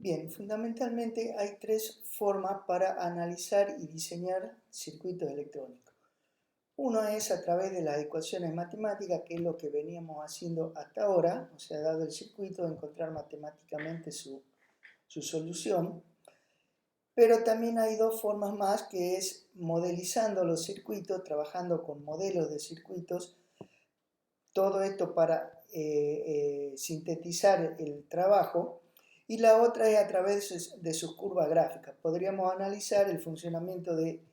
Bien, fundamentalmente hay tres formas para analizar y diseñar circuitos electrónicos. Uno es a través de las ecuaciones matemáticas, que es lo que veníamos haciendo hasta ahora, o sea, dado el circuito, encontrar matemáticamente su solución. Pero también hay dos formas más, que es modelizando los circuitos, trabajando con modelos de circuitos, todo esto para sintetizar el trabajo. Y la otra es a través de sus curvas gráficas. Podríamos analizar el funcionamiento de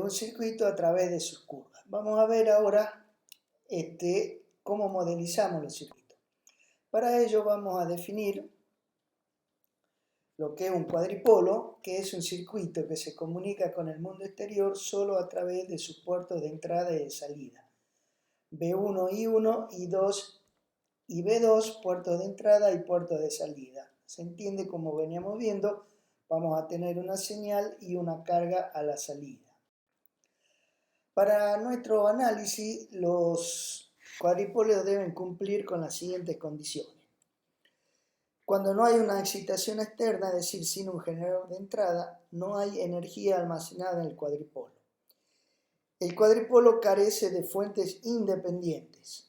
un circuito a través de sus curvas. Vamos a ver ahora cómo modelizamos los circuitos. Para ello vamos a definir lo que es un cuadripolo, que es un circuito que se comunica con el mundo exterior solo a través de sus puertos de entrada y de salida. B1, I1, I2 y B2, puertos de entrada y puertos de salida. Se entiende, como veníamos viendo, vamos a tener una señal y una carga a la salida. Para nuestro análisis, los cuadripolos deben cumplir con las siguientes condiciones. Cuando no hay una excitación externa, es decir, sin un generador de entrada, no hay energía almacenada en el cuadripolo. El cuadripolo carece de fuentes independientes.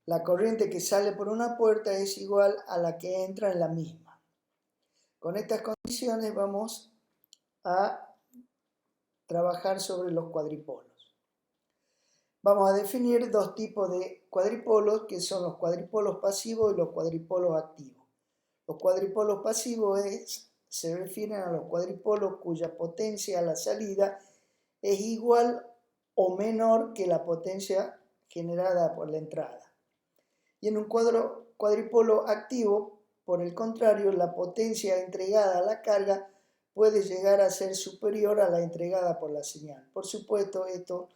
La corriente que sale por una puerta es igual a la que entra en la misma. Con estas condiciones vamos a trabajar sobre los cuadripolos. Vamos a definir dos tipos de cuadripolos, que son los cuadripolos pasivos y los cuadripolos activos. Los cuadripolos pasivos se refieren a los cuadripolos cuya potencia a la salida es igual o menor que la potencia generada por la entrada. Y en un cuadripolo activo, por el contrario, la potencia entregada a la carga puede llegar a ser superior a la entregada por la señal. Por supuesto, estos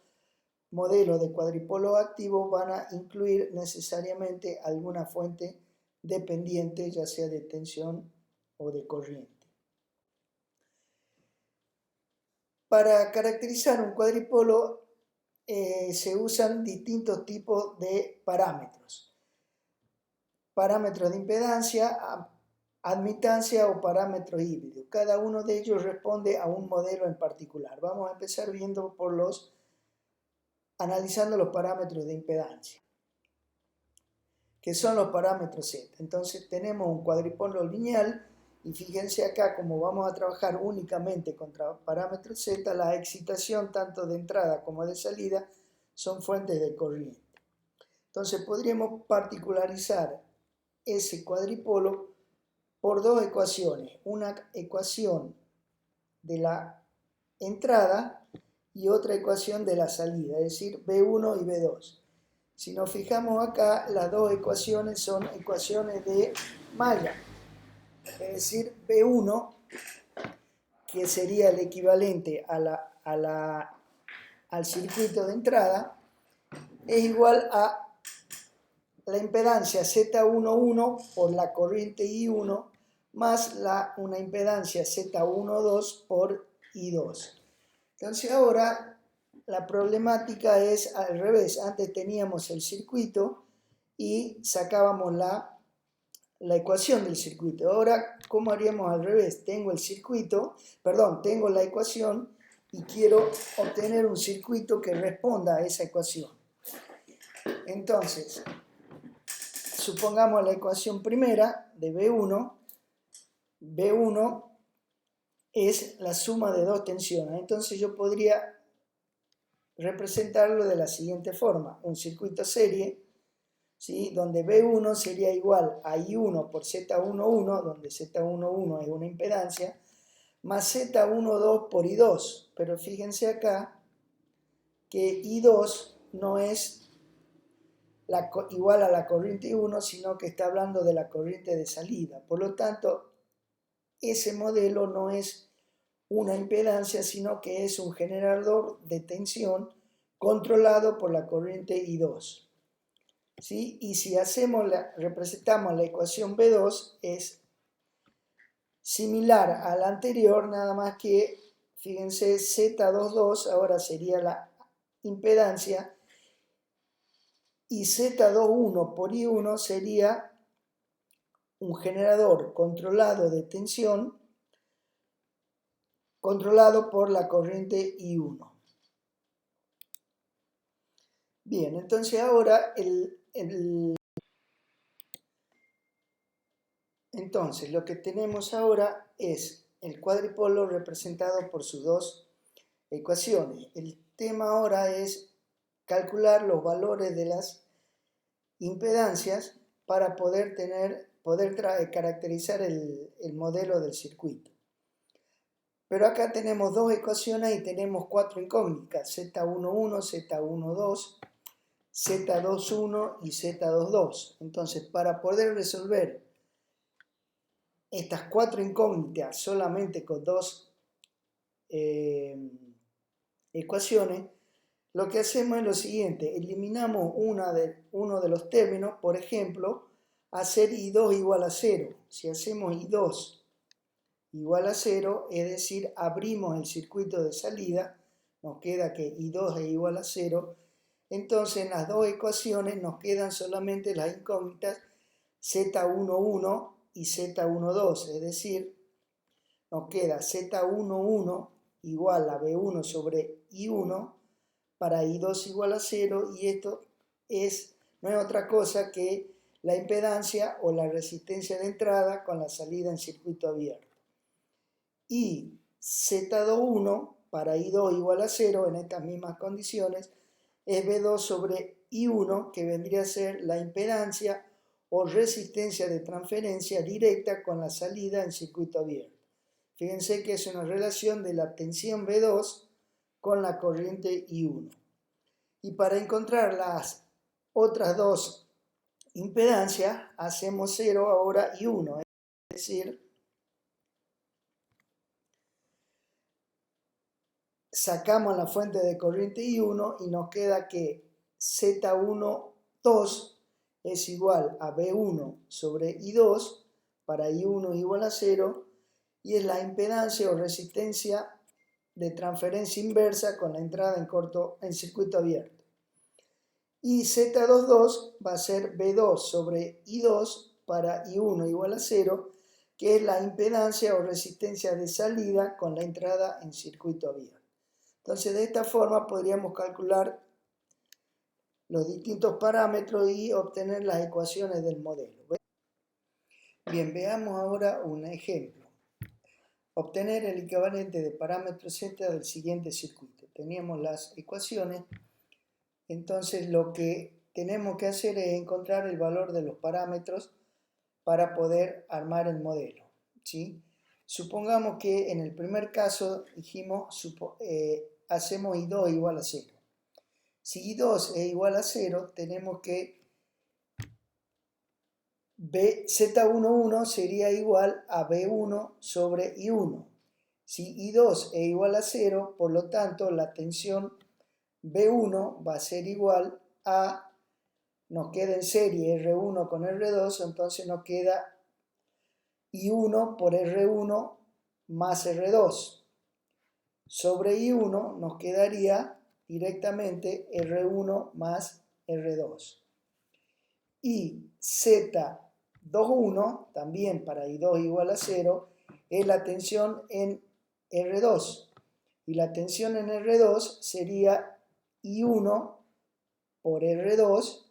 modelos de cuadripolo activo van a incluir necesariamente alguna fuente dependiente, ya sea de tensión o de corriente. Para caracterizar un cuadripolo se usan distintos tipos de parámetros. Parámetros de impedancia, admitancia o parámetros híbridos. Cada uno de ellos responde a un modelo en particular. Vamos a empezar viendo analizando los parámetros de impedancia, que son los parámetros Z. Entonces tenemos un cuadripolo lineal y fíjense acá, como vamos a trabajar únicamente contra parámetros Z, la excitación tanto de entrada como de salida son fuentes de corriente. Entonces podríamos particularizar ese cuadripolo por dos ecuaciones, una ecuación de la entrada y otra ecuación de la salida, es decir, B1 y B2. Si nos fijamos acá, las dos ecuaciones son ecuaciones de malla, es decir, B1, que sería el equivalente al circuito de entrada, es igual a la impedancia Z11 por la corriente I1 más una impedancia Z12 por I2. Entonces ahora la problemática es al revés. Antes teníamos el circuito y sacábamos la ecuación del circuito. Ahora, ¿cómo haríamos al revés? Tengo tengo la ecuación y quiero obtener un circuito que responda a esa ecuación. Entonces, supongamos la ecuación primera de B1. B1 es la suma de dos tensiones. Entonces yo podría representarlo de la siguiente forma. Un circuito serie, ¿sí?, donde B1 sería igual a I1 por Z11, donde Z11 es una impedancia, más Z12 por I2. Pero fíjense acá que I2 no es igual a la corriente I1, sino que está hablando de la corriente de salida. Por lo tanto, ese modelo no es una impedancia, sino que es un generador de tensión controlado por la corriente I2. ¿Sí? Y si representamos la ecuación B2, es similar a la anterior, nada más que, fíjense, Z22 ahora sería la impedancia y Z21 por I1 sería un generador controlado de tensión controlado por la corriente I1. Bien, entonces ahora entonces lo que tenemos ahora es el cuadripolo representado por sus dos ecuaciones. El tema ahora es calcular los valores de las impedancias para poder caracterizar el modelo del circuito. Pero acá tenemos dos ecuaciones y tenemos cuatro incógnitas, Z11, Z12, Z21 y Z22. Entonces, para poder resolver estas cuatro incógnitas solamente con dos ecuaciones, lo que hacemos es lo siguiente: eliminamos uno de los términos. Por ejemplo, hacer I2 igual a 0. Si hacemos I2 igual a 0, es decir, abrimos el circuito de salida, nos queda que I2 es igual a 0, entonces en las dos ecuaciones nos quedan solamente las incógnitas Z11 y Z12, es decir, nos queda Z11 igual a B1 sobre I1 para I2 igual a 0, y esto no es otra cosa que la impedancia o la resistencia de entrada con la salida en circuito abierto. Y Z21 para I2 igual a 0 en estas mismas condiciones es B2 sobre I1, que vendría a ser la impedancia o resistencia de transferencia directa con la salida en circuito abierto. Fíjense que es una relación de la tensión B2 con la corriente I1. Y para encontrar las otras dos impedancias hacemos 0 ahora I1, es decir, sacamos la fuente de corriente I1 y nos queda que Z12 es igual a B1 sobre I2 para I1 igual a 0, y es la impedancia o resistencia de transferencia inversa con la entrada en circuito abierto. Y Z22 va a ser B2 sobre I2 para I1 igual a 0, que es la impedancia o resistencia de salida con la entrada en circuito abierto. Entonces, de esta forma podríamos calcular los distintos parámetros y obtener las ecuaciones del modelo. Bien, veamos ahora un ejemplo. Obtener el equivalente de parámetros Z del siguiente circuito. Teníamos las ecuaciones, entonces lo que tenemos que hacer es encontrar el valor de los parámetros para poder armar el modelo, ¿sí? Supongamos que en el primer caso dijimos, hacemos I2 igual a 0. Si I2 es igual a 0, tenemos que Z11 sería igual a B1 sobre I1. Si I2 es igual a 0, por lo tanto la tensión B1 va a ser igual a, nos queda en serie R1 con R2, entonces nos queda I1 por R1 más R2. Sobre I1 nos quedaría directamente R1 más R2. Y Z21, también para I2 igual a 0, es la tensión en R2. Y la tensión en R2 sería I1 por R2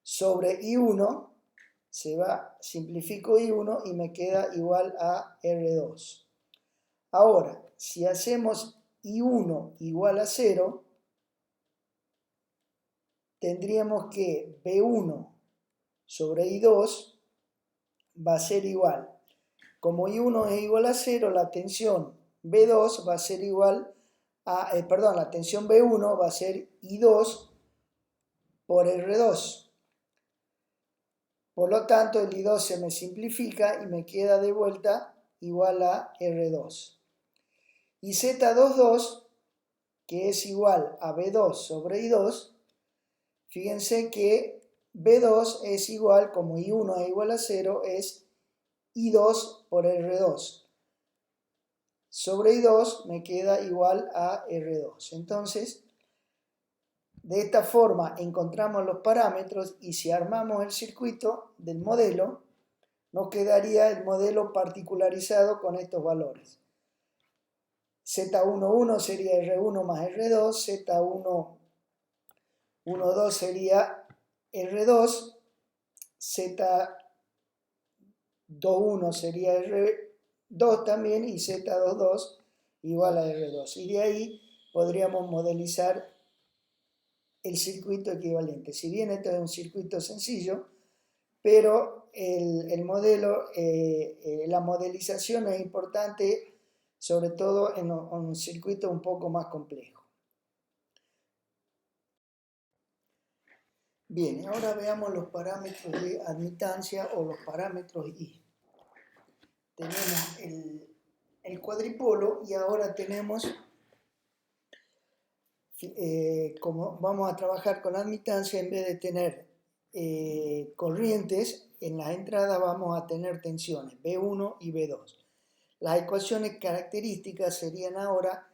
sobre I1, simplifico I1 y me queda igual a R2. Ahora, si hacemos I1 igual a 0, tendríamos que B1 sobre I2 va a ser igual. Como I1 es igual a 0, la tensión B2 va a ser igual a, la tensión B1 va a ser I2 por R2. Por lo tanto, el I2 se me simplifica y me queda de vuelta igual a R2. Y Z22, que es igual a B2 sobre I2, fíjense que B2 es igual, como I1 es igual a 0, es I2 por R2. Sobre I2 me queda igual a R2. Entonces, de esta forma encontramos los parámetros, y si armamos el circuito del modelo, nos quedaría el modelo particularizado con estos valores. Z11 sería R1 más R2, Z12 sería R2, Z21 sería R2 también y Z22 igual a R2. Y de ahí podríamos modelizar el circuito equivalente. Si bien esto es un circuito sencillo, pero el modelo, la modelización es importante, sobre todo en un circuito un poco más complejo. Bien, ahora veamos los parámetros de admitancia o los parámetros I. Tenemos el cuadripolo y ahora tenemos, como vamos a trabajar con admitancia, en vez de tener corrientes, en las entradas vamos a tener tensiones B1 y B2. Las ecuaciones características serían ahora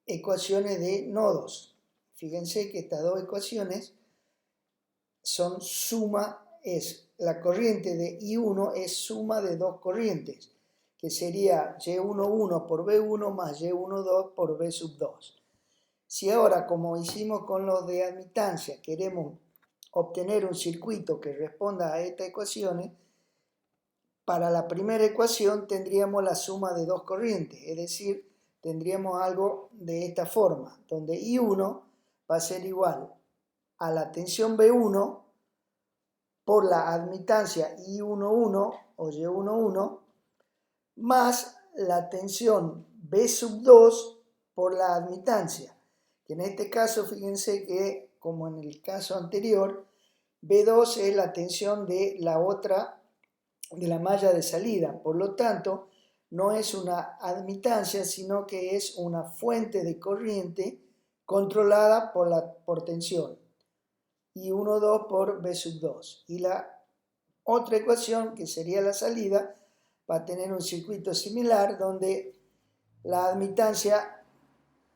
ecuaciones de nodos. Fíjense que estas dos ecuaciones son suma, la corriente de I1 es suma de dos corrientes, que sería Y11 por B1 más Y12 por B sub 2. Si ahora, como hicimos con los de admitancia, queremos obtener un circuito que responda a estas ecuaciones, para la primera ecuación tendríamos la suma de dos corrientes, es decir, tendríamos algo de esta forma, donde I1 va a ser igual a la tensión B1 por la admitancia I11 o Y11 más la tensión B sub 2 por la admitancia, que en este caso fíjense que, como en el caso anterior, B2 es la tensión de la otra, de la malla de salida, por lo tanto no es una admitancia, sino que es una fuente de corriente controlada por tensión, I12 por B sub 2. Y la otra ecuación, que sería la salida, va a tener un circuito similar donde la admitancia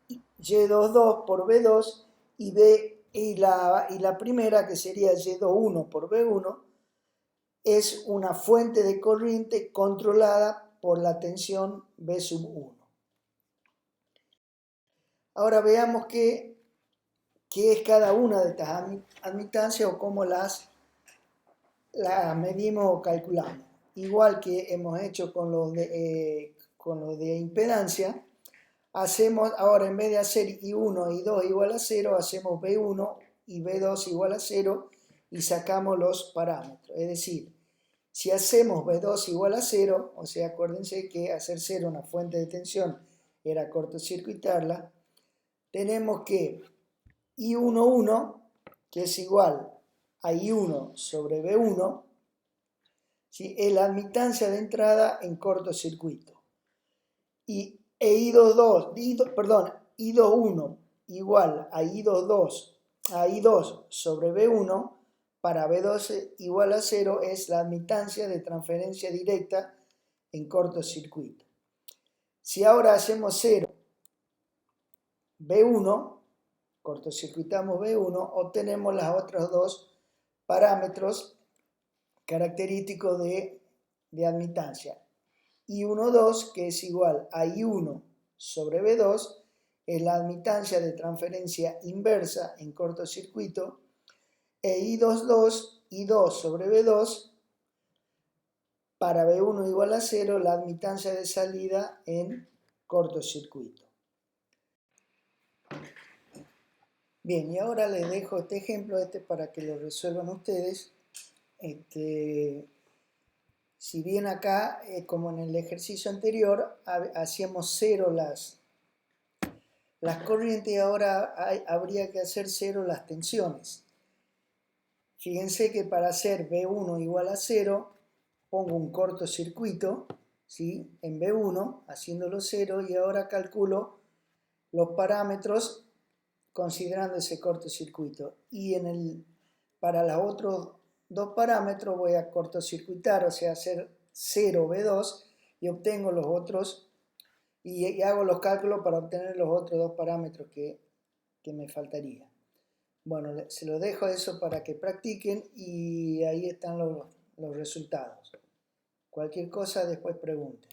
Y22 por B2 y la primera, que sería Y21 por B1, es una fuente de corriente controlada por la tensión B sub 1. Ahora veamos qué es cada una de estas admitancias o cómo las medimos o calculamos. Igual que hemos hecho con los de impedancia, hacemos ahora, en vez de hacer I1 y I2 igual a 0, hacemos B1 y B2 igual a 0 y sacamos los parámetros. Es decir, si hacemos B2 igual a 0, o sea, acuérdense que hacer 0 una fuente de tensión era cortocircuitarla, tenemos que I11, que es igual a I1 sobre B1, ¿sí?, es la admitancia de entrada en cortocircuito. I21 igual a I2 sobre B1, para B2 igual a 0 es la admitancia de transferencia directa en cortocircuito. Si ahora hacemos 0, B1, cortocircuitamos B1, obtenemos los otros dos parámetros característicos de admitancia. I12, que es igual a I1 sobre B2, es la admitancia de transferencia inversa en cortocircuito, e I2 sobre B2, para B1 igual a 0, la admitancia de salida en cortocircuito. Bien, y ahora les dejo este ejemplo para que lo resuelvan ustedes. Si bien acá, como en el ejercicio anterior, hacíamos 0 las corrientes, ahora habría que hacer 0 las tensiones. Fíjense que para hacer B1 igual a 0, pongo un cortocircuito, ¿sí?, en B1, haciéndolo 0, y ahora calculo los parámetros considerando ese cortocircuito. Y para los otros dos parámetros voy a cortocircuitar, o sea, hacer 0 B2, y obtengo los otros, y hago los cálculos para obtener los otros dos parámetros que me faltaría. Bueno, se lo dejo eso para que practiquen, y ahí están los resultados. Cualquier cosa después pregunten.